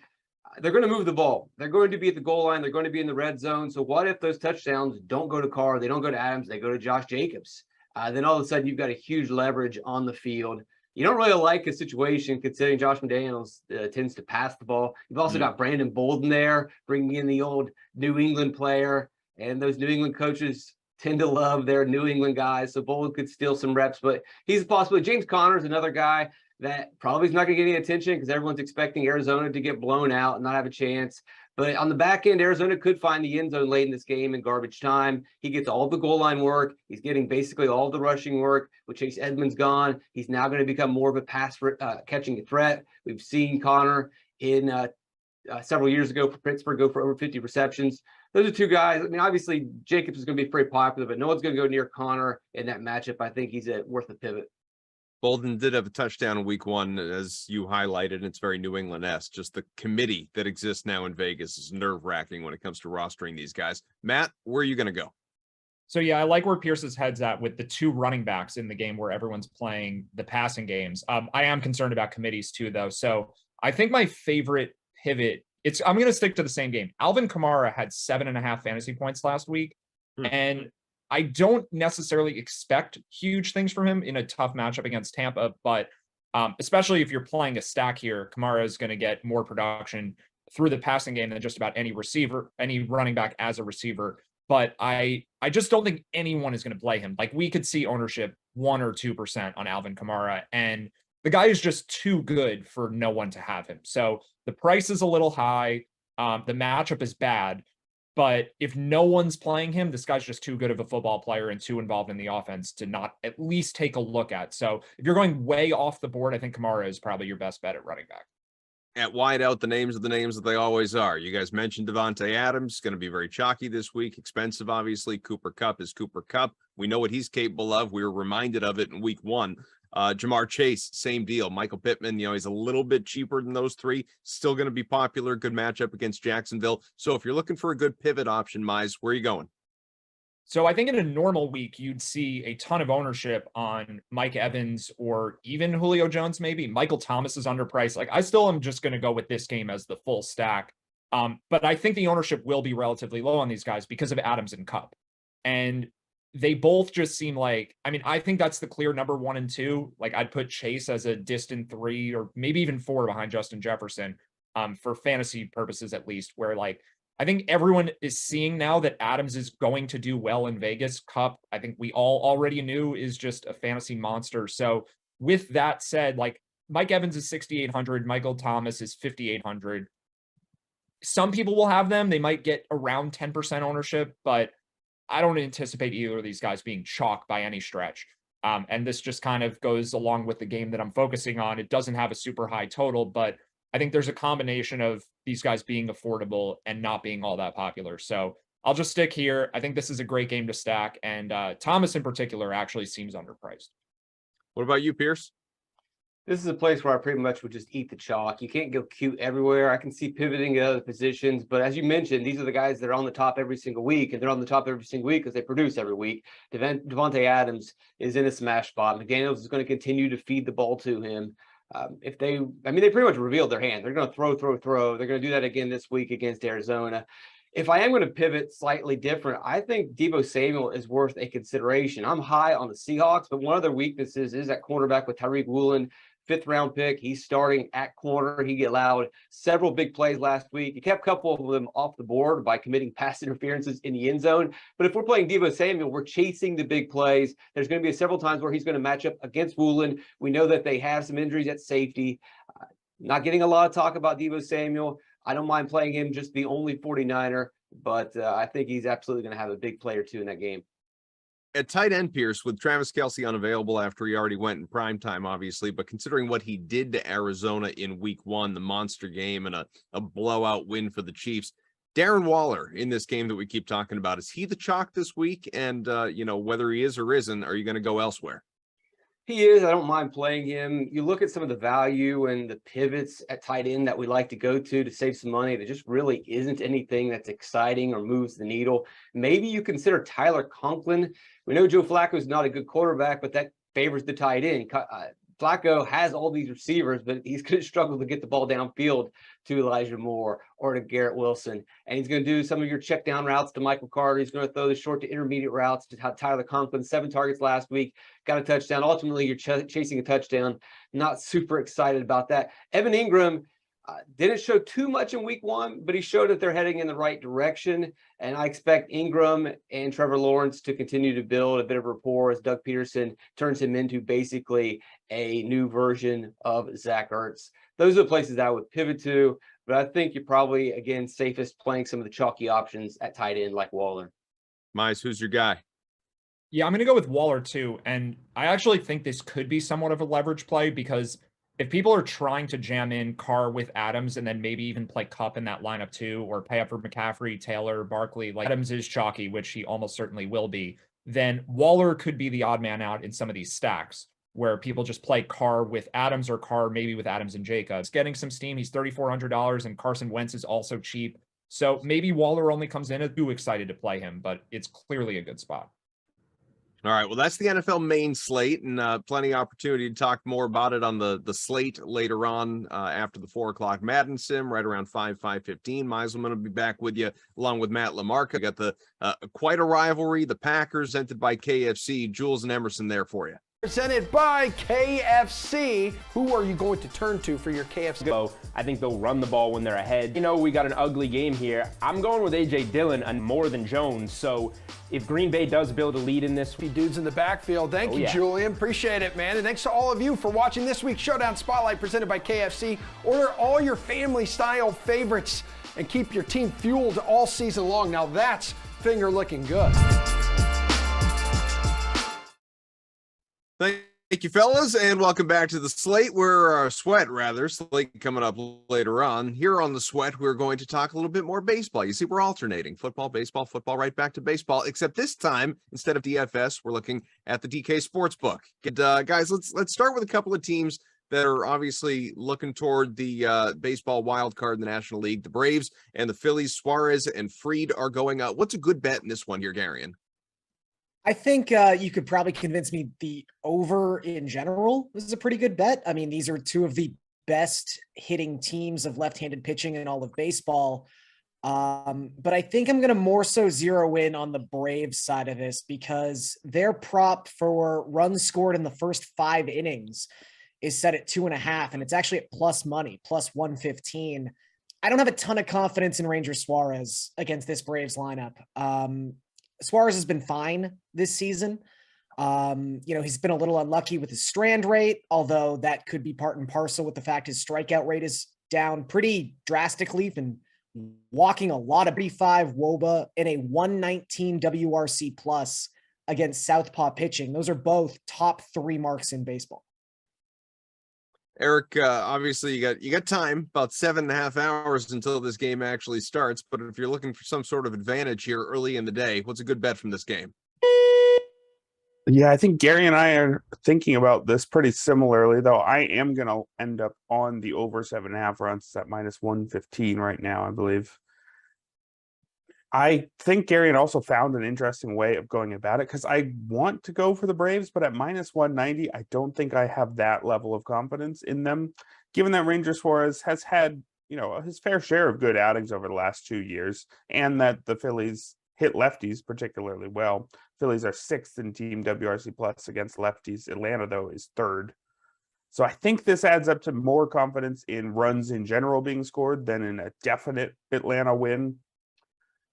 they're going to move the ball. They're going to be at the goal line. They're going to be in the red zone. So what if those touchdowns don't go to Carr? They don't go to Adams. They go to Josh Jacobs. Then all of a sudden you've got a huge leverage on the field. You don't really like a situation considering Josh McDaniels tends to pass the ball. You've also got Brandon Bolden there, bringing in the old New England player. And those New England coaches tend to love their New England guys. So Bolden could steal some reps, but he's a possibility. James Conner is another guy that probably is not going to get any attention because everyone's expecting Arizona to get blown out and not have a chance. But on the back end, Arizona could find the end zone late in this game in garbage time. He gets all the goal line work. He's getting basically all the rushing work. With Chase Edmonds gone, he's now going to become more of a pass catching threat. We've seen Connor in several years ago for Pittsburgh go for over 50 receptions. Those are two guys. I mean, obviously, Jacobs is going to be very popular, but no one's going to go near Connor in that matchup. I think he's worth a pivot. Bolden did have a touchdown in week 1, as you highlighted, and it's very New England-esque. Just the committee that exists now in Vegas is nerve-wracking when it comes to rostering these guys. Matt, where are you going to go? So, yeah, I like where Pierce's head's at with the 2 running backs in the game where everyone's playing the passing games. I am concerned about committees too, though. So I think my favorite pivot, I'm going to stick to the same game. Alvin Kamara had 7.5 fantasy points last week, and I don't necessarily expect huge things from him in a tough matchup against Tampa, but especially if you're playing a stack here, Kamara is going to get more production through the passing game than just about any receiver, any running back as a receiver. But I just don't think anyone is going to play him. Like, we could see ownership 1 or 2% on Alvin Kamara, and the guy is just too good for no one to have him. So the price is a little high. The matchup is bad. But if no one's playing him, this guy's just too good of a football player and too involved in the offense to not at least take a look at. So if you're going way off the board, I think Kamara is probably your best bet at running back. At wide out, the names are the names that they always are. You guys mentioned Devonte Adams, going to be very chalky this week. Expensive, obviously. Cooper Kupp is Cooper Kupp. We know what he's capable of. We were reminded of it in week 1. Jamar Chase, same deal. Michael Pittman, he's a little bit cheaper than those 3. Still going to be popular. Good matchup against Jacksonville. So if you're looking for a good pivot option, Mize, where are you going? So I think in a normal week, you'd see a ton of ownership on Mike Evans or even Julio Jones, maybe. Michael Thomas is underpriced. Like, I still am just going to go with this game as the full stack. But I think the ownership will be relatively low on these guys because of Adams and Kupp. And they both just seem like, I mean, I think that's the clear number 1 and 2. Like I'd put Chase as a distant 3 or maybe even 4 behind Justin Jefferson, for fantasy purposes at least, where like I think everyone is seeing now that Adams is going to do well in Vegas. Cup, I think we all already knew, is just a fantasy monster. So with that said, like Mike Evans is 6,800, Michael Thomas is 5,800. Some people will have them. They might get around 10% ownership, but I don't anticipate either of these guys being chalk by any stretch. And this just kind of goes along with the game that I'm focusing on. It doesn't have a super high total, but I think there's a combination of these guys being affordable and not being all that popular. So I'll just stick here. I think this is a great game to stack. And Thomas in particular actually seems underpriced. What about you, Pierce? This is a place where I pretty much would just eat the chalk. You can't go cute everywhere. I can see pivoting to other positions, but as you mentioned, these are the guys that are on the top every single week, and they're on the top every single week because they produce every week. Devonte Adams is in a smash spot. McDaniels is going to continue to feed the ball to him. They pretty much revealed their hand. They're going to throw. They're going to do that again this week against Arizona. If I am going to pivot slightly different, I think Deebo Samuel is worth a consideration. I'm high on the Seahawks, but one of their weaknesses is at cornerback with Tyreek Woolen. 5th round pick. He's starting at corner. He allowed several big plays last week. He kept a couple of them off the board by committing pass interferences in the end zone. But if we're playing Deebo Samuel, we're chasing the big plays. There's going to be several times where he's going to match up against Woolen. We know that they have some injuries at safety. Not getting a lot of talk about Deebo Samuel. I don't mind playing him just the only 49er, but I think he's absolutely going to have a big play or two in that game. At tight end, Pierce, with Travis Kelce unavailable after he already went in prime time, obviously, but considering what he did to Arizona in week 1, the monster game and a blowout win for the Chiefs, Darren Waller in this game that we keep talking about, is he the chalk this week? And, whether he is or isn't, are you going to go elsewhere? He is. I don't mind playing him. You look at some of the value and the pivots at tight end that we like to go to save some money. There just really isn't anything that's exciting or moves the needle. Maybe you consider Tyler Conklin. We know Joe Flacco is not a good quarterback, but that favors the tight end. Flacco has all these receivers, but he's going to struggle to get the ball downfield to Elijah Moore or to Garrett Wilson. And he's going to do some of your check down routes to Michael Carter. He's going to throw the short to intermediate routes to Tyler Conklin. 7 targets last week, got a touchdown. Ultimately, you're chasing a touchdown. Not super excited about that. Evan Ingram didn't show too much in week 1, but he showed that they're heading in the right direction. And I expect Ingram and Trevor Lawrence to continue to build a bit of rapport as Doug Peterson turns him into basically a new version of Zach Ertz. Those are the places that I would pivot to, but I think you're probably, again, safest playing some of the chalky options at tight end like Waller. Mize, who's your guy? Yeah, I'm going to go with Waller too. And I actually think this could be somewhat of a leverage play because if people are trying to jam in Carr with Adams and then maybe even play Kupp in that lineup too, or pay up for McCaffrey, Taylor, Barkley, like Adams is chalky, which he almost certainly will be, then Waller could be the odd man out in some of these stacks where people just play Carr with Adams or Carr maybe with Adams and Jacobs. Getting some steam. He's $3,400 and Carson Wentz is also cheap. So maybe Waller only comes in as too excited to play him, but it's clearly a good spot. All right, well, that's the NFL main slate, and plenty of opportunity to talk more about it on the slate later on after the 4 o'clock Madden Sim, right around 5:15. Meiselman will be back with you, along with Matt LaMarca. Got the quite a rivalry, the Packers, presented by KFC. Jules and Emerson there for you. Presented by KFC. Who are you going to turn to for your KFC? So I think they'll run the ball when they're ahead. You know, we got an ugly game here. I'm going with A.J. Dillon and more than Jones. So if Green Bay does build a lead in this. Dudes in the backfield. Thank you, yeah. Julian. Appreciate it, man. And thanks to all of you for watching this week's Showdown Spotlight presented by KFC. Order all your family-style favorites and keep your team fueled all season long. Now that's finger looking good. Thank you, fellas, and welcome back to the slate. Slate coming up later on. Here on the Sweat, we're going to talk a little bit more baseball. You see, we're alternating football, right back to baseball, except this time, instead of DFS, we're looking at the DK Sportsbook. Guys, let's start with a couple of teams that are obviously looking toward the baseball wild card in the National League. The Braves and the Phillies, Suarez and Fried are going out. What's a good bet in this one here, Garion? I think you could probably convince me the over in general. This is a pretty good bet. I mean, these are two of the best hitting teams of left-handed pitching in all of baseball. But I think I'm going to more so zero in on the Braves side of this because their prop for runs scored in the first 5 innings is set at 2.5, and it's actually at plus money, plus 115. I don't have a ton of confidence in Ranger Suarez against this Braves lineup. Suarez has been fine this season. He's been a little unlucky with his strand rate, although that could be part and parcel with the fact his strikeout rate is down pretty drastically, and walking a lot of 35 WOBA and a 119 WRC plus against southpaw pitching. Those are both top 3 marks in baseball. Eric, obviously you got time, about 7.5 hours until this game actually starts. But if you're looking for some sort of advantage here early in the day, what's a good bet from this game? Yeah, I think Gary and I are thinking about this pretty similarly, though I am going to end up on the over 7.5 runs. It's at minus 115 right now, I believe. I think Gary had also found an interesting way of going about it because I want to go for the Braves, but at minus 190, I don't think I have that level of confidence in them, given that Ranger Suarez has had, his fair share of good outings over the last 2 years, and that the Phillies hit lefties particularly well. Phillies are 6th in team WRC plus against lefties. Atlanta, though, is 3rd. So I think this adds up to more confidence in runs in general being scored than in a definite Atlanta win.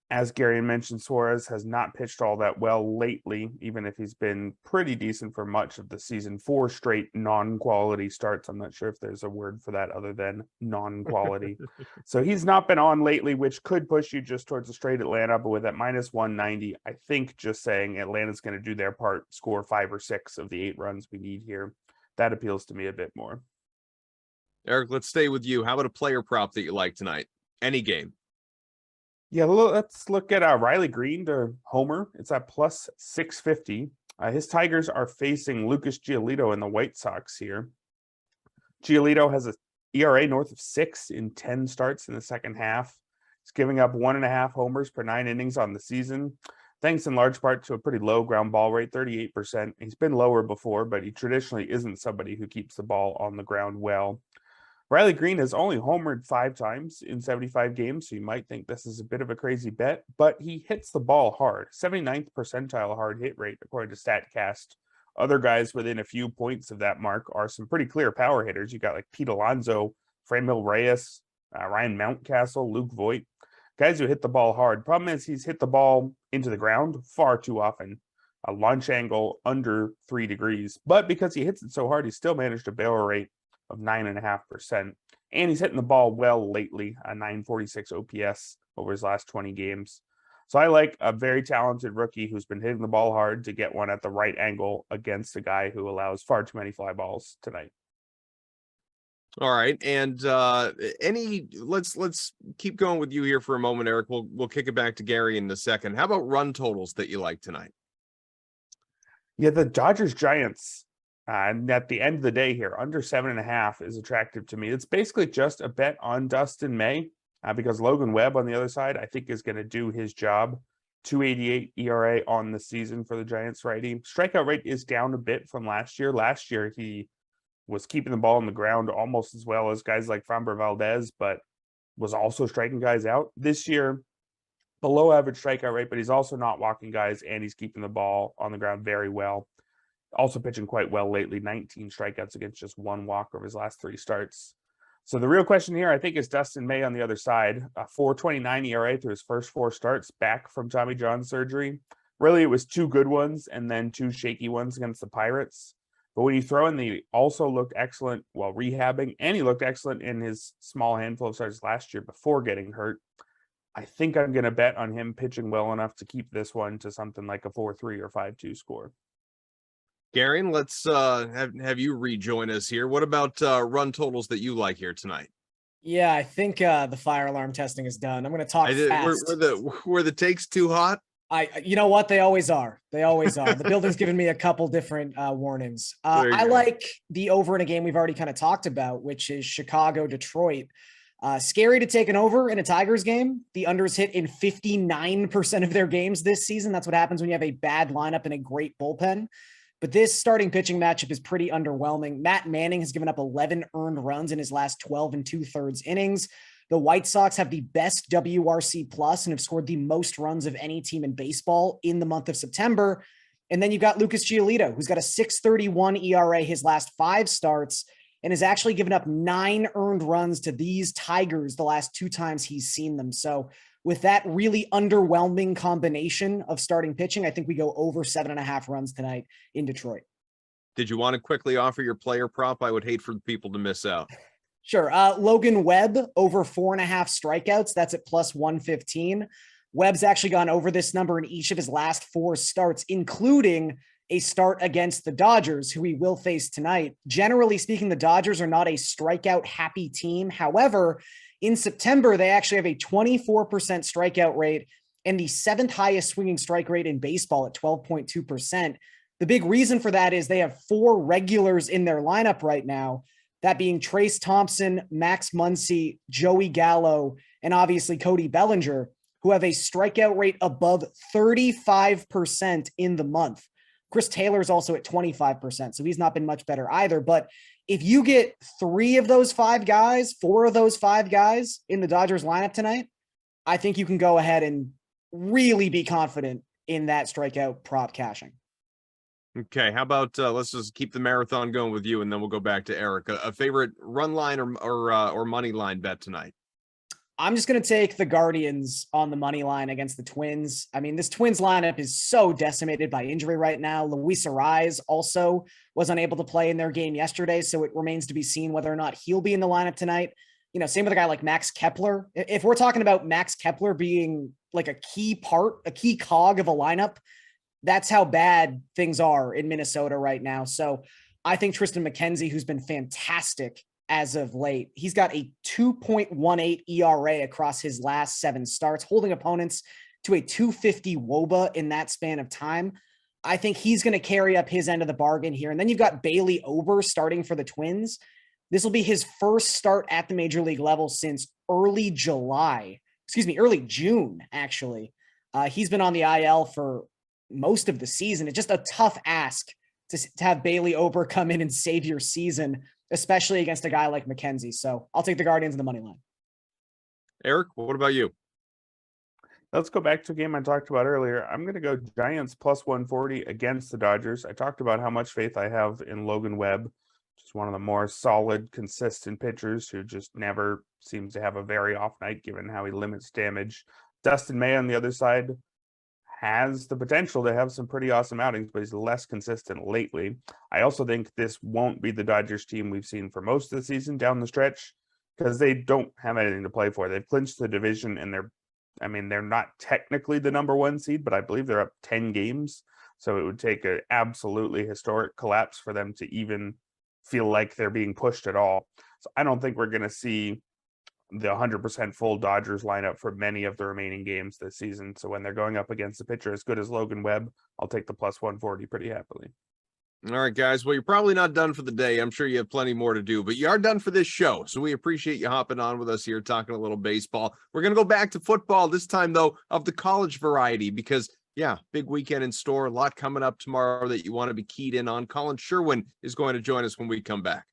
As Gary mentioned, Suarez has not pitched all that well lately, even if he's been pretty decent for much of the season. 4 straight non-quality starts. I'm not sure if there's a word for that other than non-quality. So he's not been on lately, which could push you just towards a straight Atlanta. But with that minus 190, I think just saying Atlanta's going to do their part, score 5 or 6 of the 8 runs we need here, that appeals to me a bit more. Eric, let's stay with you. How about a player prop that you like tonight? Any game. Yeah, let's look at Riley Green to homer. It's at plus 650. His Tigers are facing Lucas Giolito and the White Sox here. Giolito has a ERA north of 6 in 10 starts in the second half. He's giving up 1.5 homers per 9 innings on the season, thanks in large part to a pretty low ground ball rate, 38%. He's been lower before, but he traditionally isn't somebody who keeps the ball on the ground well. Riley Green has only homered 5 times in 75 games, so you might think this is a bit of a crazy bet, but he hits the ball hard. 79th percentile hard hit rate, according to StatCast. Other guys within a few points of that mark are some pretty clear power hitters. You got like Pete Alonso, Franmil Reyes, Ryan Mountcastle, Luke Voigt, guys who hit the ball hard. Problem is he's hit the ball into the ground far too often. A launch angle under 3 degrees, but because he hits it so hard, he still managed a barrel rate of 9.5%. And he's hitting the ball well lately, a 946 OPS over his last 20 games. So I like a very talented rookie who's been hitting the ball hard to get one at the right angle against a guy who allows far too many fly balls tonight. All right. And let's keep going with you here for a moment, Eric. We'll kick it back to Gary in a second. How about run totals that you like tonight? Yeah, the Dodgers Giants. And at the end of the day here, under 7.5 is attractive to me. It's basically just a bet on Dustin May because Logan Webb on the other side, I think, is going to do his job. 2.88 ERA on the season for the Giants righty. Strikeout rate is down a bit from last year. Last year, he was keeping the ball on the ground almost as well as guys like Framber Valdez, but was also striking guys out. This year, below average strikeout rate, but he's also not walking guys, and he's keeping the ball on the ground very well. Also pitching quite well lately, 19 strikeouts against just 1 walk over his last 3 starts. So the real question here, I think, is Dustin May on the other side. 4.29 ERA through his first 4 starts back from Tommy John surgery. Really, it was 2 good ones and then 2 shaky ones against the Pirates. But when you throw in he also looked excellent while rehabbing, and he looked excellent in his small handful of starts last year before getting hurt. I think I'm going to bet on him pitching well enough to keep this one to something like a 4-3 or 5-2 score. Gary, let's have you rejoin us here. What about run totals that you like here tonight? Yeah, I think the fire alarm testing is done. I'm going to talk fast. Were the takes too hot? You know what? They always are. They always are. The building's given me a couple different warnings. I like the over in a game we've already kind of talked about, which is Chicago-Detroit. Scary to take an over in a Tigers game. The unders hit in 59% of their games this season. That's what happens when you have a bad lineup and a great bullpen. But this starting pitching matchup is pretty underwhelming. Matt Manning has given up 11 earned runs in his last 12 2/3 innings. The White Sox have the best WRC plus and have scored the most runs of any team in baseball in the month of September. And then you've got Lucas Giolito, who's got a 6.31 ERA his last 5 starts and has actually given up 9 earned runs to these Tigers the last 2 times he's seen them. So with that really underwhelming combination of starting pitching, I think we go over 7.5 runs tonight in Detroit. Did you want to quickly offer your player prop? I would hate for people to miss out. Sure. Logan Webb over 4.5 strikeouts. That's at plus 115. Webb's actually gone over this number in each of his last 4 starts, including a start against the Dodgers, who he will face tonight. Generally speaking, the Dodgers are not a strikeout happy team. However, in September, they actually have a 24% strikeout rate and the 7th highest swinging strike rate in baseball at 12.2%. The big reason for that is they have 4 regulars in their lineup right now, that being Trace Thompson, Max Muncy, Joey Gallo, and obviously Cody Bellinger, who have a strikeout rate above 35% in the month. Chris Taylor's also at 25%, so he's not been much better either. But if you get 3 of those 5 guys, 4 of those 5 guys in the Dodgers lineup tonight, I think you can go ahead and really be confident in that strikeout prop cashing. Okay, how about let's just keep the marathon going with you, and then we'll go back to Eric. A favorite run line or money line bet tonight? I'm just going to take the Guardians on the money line against the Twins. I mean, this Twins lineup is so decimated by injury right now. Luis Suarez also was unable to play in their game yesterday, so it remains to be seen whether or not he'll be in the lineup tonight. You know, same with a guy like Max Kepler. If we're talking about Max Kepler being like a key cog of a lineup, that's how bad things are in Minnesota right now. So I think Tristan McKenzie, who's been fantastic as of late, he's got a 2.18 ERA across his last 7 starts, holding opponents to a 250 WOBA in that span of time. I think he's going to carry up his end of the bargain here. And then you've got Bailey Ober starting for the Twins. This will be his first start at the major league level since early June, actually. He's been on the IL for most of the season. It's just a tough ask to have Bailey Ober come in and save your season, especially against a guy like McKenzie. So I'll take the Guardians in the money line. Eric, what about you? Let's go back to a game I talked about earlier. I'm going to go Giants plus 140 against the Dodgers. I talked about how much faith I have in Logan Webb, just one of the more solid, consistent pitchers who just never seems to have a very off night given how he limits damage. Dustin May on the other side has the potential to have some pretty awesome outings, but he's less consistent lately. I also think this won't be the Dodgers team we've seen for most of the season down the stretch because they don't have anything to play for. They've clinched the division and they're not technically the number 1 seed, but I believe they're up 10 games. So it would take an absolutely historic collapse for them to even feel like they're being pushed at all. So I don't think we're going to see the 100% full Dodgers lineup for many of the remaining games this season. So when they're going up against a pitcher as good as Logan Webb, I'll take the plus 140 pretty happily. All right, guys. Well, you're probably not done for the day. I'm sure you have plenty more to do, but you are done for this show. So we appreciate you hopping on with us here, talking a little baseball. We're going to go back to football this time, though, of the college variety, because big weekend in store, a lot coming up tomorrow that you want to be keyed in on. Colin Sherwin is going to join us when we come back.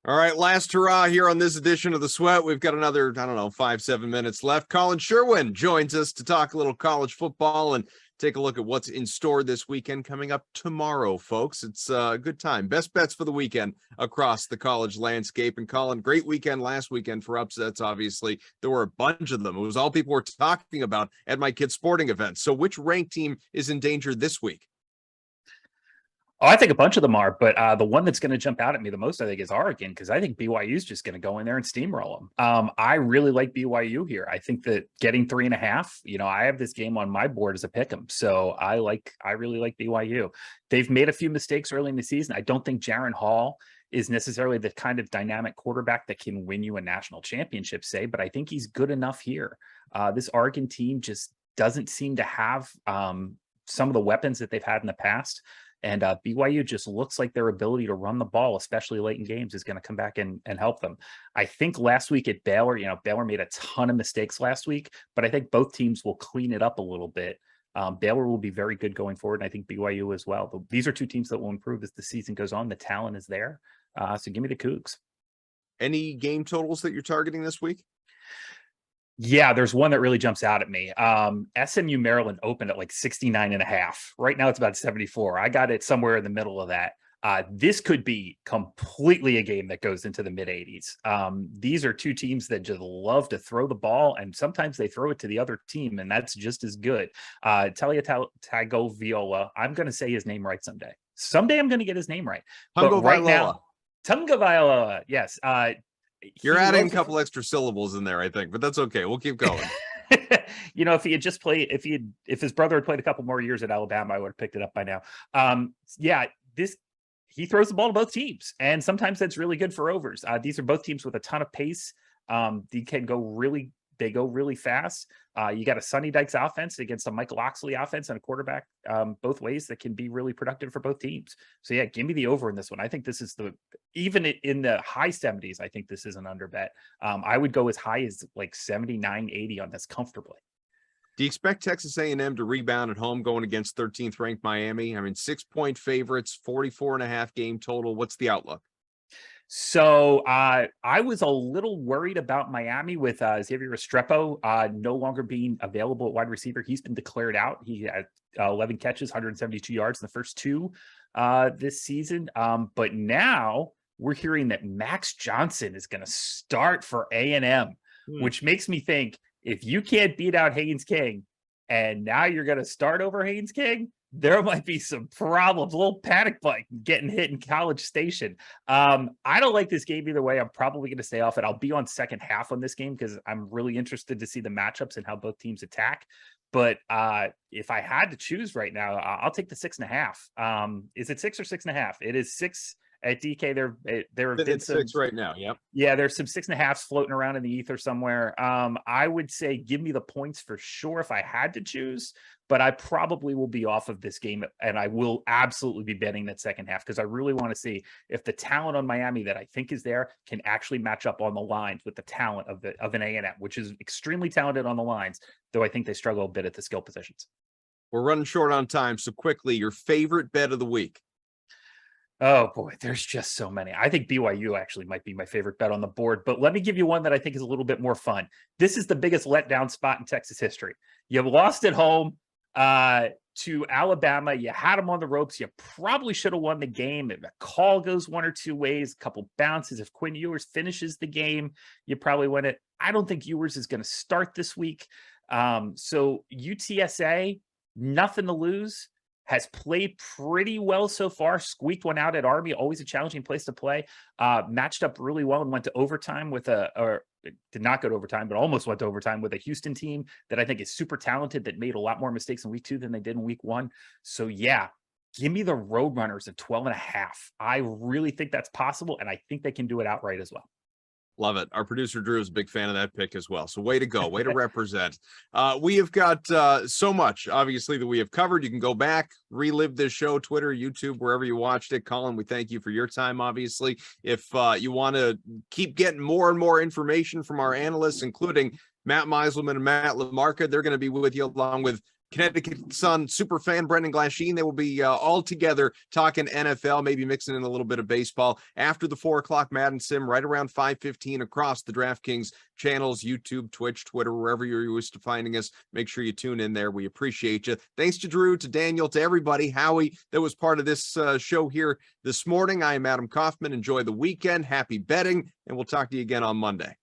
All right, last hurrah here on this edition of The Sweat. We've got another, 5-7 minutes left. Colin Sherwin joins us to talk a little college football and take a look at what's in store this weekend coming up tomorrow, folks. It's a good time. Best bets for the weekend across the college landscape. And Colin, great weekend last weekend for upsets, obviously. There were a bunch of them. It was all people were talking about at my kids' sporting events. So which ranked team is in danger this week? Oh, I think a bunch of them are, but the one that's going to jump out at me the most, I think, is Oregon, because I think BYU is just going to go in there and steamroll them. I really like BYU here. I think that getting 3.5, I have this game on my board as a pick 'em, so I really like BYU. They've made a few mistakes early in the season. I don't think Jaron Hall is necessarily the kind of dynamic quarterback that can win you a national championship, but I think he's good enough here. This Oregon team just doesn't seem to have some of the weapons that they've had in the past. And BYU just looks like their ability to run the ball, especially late in games, is going to come back and help them. I think last week at Baylor, Baylor made a ton of mistakes last week, but I think both teams will clean it up a little bit. Baylor will be very good going forward, and I think BYU as well. But these are two teams that will improve as the season goes on. The talent is there. So give me the Cougs. Any game totals that you're targeting this week? Yeah, there's one that really jumps out at me. SMU Maryland opened at like 69.5. Right now it's about 74. I got it somewhere in the middle of that. This could be completely a game that goes into the mid 80s. These are two teams that just love to throw the ball, and sometimes they throw it to the other team, and that's just as good. Talia Tagovailoa, I'm going to say his name right someday. Someday I'm going to get his name right. But right now, Tagovailoa, yes. You're adding a couple extra syllables in there, I think, but that's okay. We'll keep going. If he had just played, if his brother had played a couple more years at Alabama, I would have picked it up by now. He throws the ball to both teams, and sometimes that's really good for overs. These are both teams with a ton of pace. They go really fast. You got a Sonny Dykes offense against a Michael Oxley offense and a quarterback both ways that can be really productive for both teams. So yeah, give me the over in this one. I think this is even in the high 70s, I think this is an under bet. I would go as high as like 79, 80 on this comfortably. Do you expect Texas A&M to rebound at home going against 13th ranked Miami? 6-point favorites, 44.5 game total. What's the outlook? So I was a little worried about Miami with Xavier Restrepo no longer being available at wide receiver. He's been declared out. He had 11 catches, 172 yards in the first two this season. But now we're hearing that Max Johnson is going to start for A&M, which makes me think if you can't beat out Haynes King and now you're going to start over Haynes King, there might be some problems, a little panic button getting hit in College Station. I don't like this game either way. I'm probably going to stay off it. I'll be on second half on this game because I'm really interested to see the matchups and how both teams attack. But if I had to choose right now, I'll take the 6.5. Is it 6 or 6.5? It is 6 at DK. There have been some 6 right now. Yep. Yeah, there's some 6.5s floating around in the ether somewhere. I would say give me the points for sure if I had to choose, but I probably will be off of this game, and I will absolutely be betting that second half because I really want to see if the talent on Miami that I think is there can actually match up on the lines with the talent of an A&M, which is extremely talented on the lines, though I think they struggle a bit at the skill positions. We're running short on time, so quickly, your favorite bet of the week. Oh boy, there's just so many. I think BYU actually might be my favorite bet on the board, but let me give you one that I think is a little bit more fun. This is the biggest letdown spot in Texas history. You lost at home to Alabama. You had them on the ropes. You probably should have won the game. If a call goes one or two ways, a couple bounces. If Quinn Ewers finishes the game, you probably win it. I don't think Ewers is going to start this week. So UTSA, nothing to lose. Has played pretty well so far, squeaked one out at Army, always a challenging place to play, matched up really well and went to overtime did not go to overtime, but almost went to overtime with a Houston team that I think is super talented that made a lot more mistakes in week 2 than they did in week 1. So yeah, give me the Roadrunners at 12.5. I really think that's possible, and I think they can do it outright as well. Love it. Our producer Drew is a big fan of that pick as well. So way to go. Way to represent. We have got so much, obviously, that we have covered. You can go back, relive this show, Twitter, YouTube, wherever you watched it. Colin, we thank you for your time, obviously. If you want to keep getting more and more information from our analysts, including Matt Meiselman and Matt LaMarca, they're going to be with you along with Connecticut Sun superfan Brendan Glasheen. They will be all together talking NFL, maybe mixing in a little bit of baseball after the 4 o'clock Madden Sim, right around 5:15 across the DraftKings channels, YouTube, Twitch, Twitter, wherever you're used to finding us. Make sure you tune in there. We appreciate you. Thanks to Drew, to Daniel, to everybody, Howie, that was part of this show here this morning. I am Adam Kaufman. Enjoy the weekend. Happy betting, and we'll talk to you again on Monday.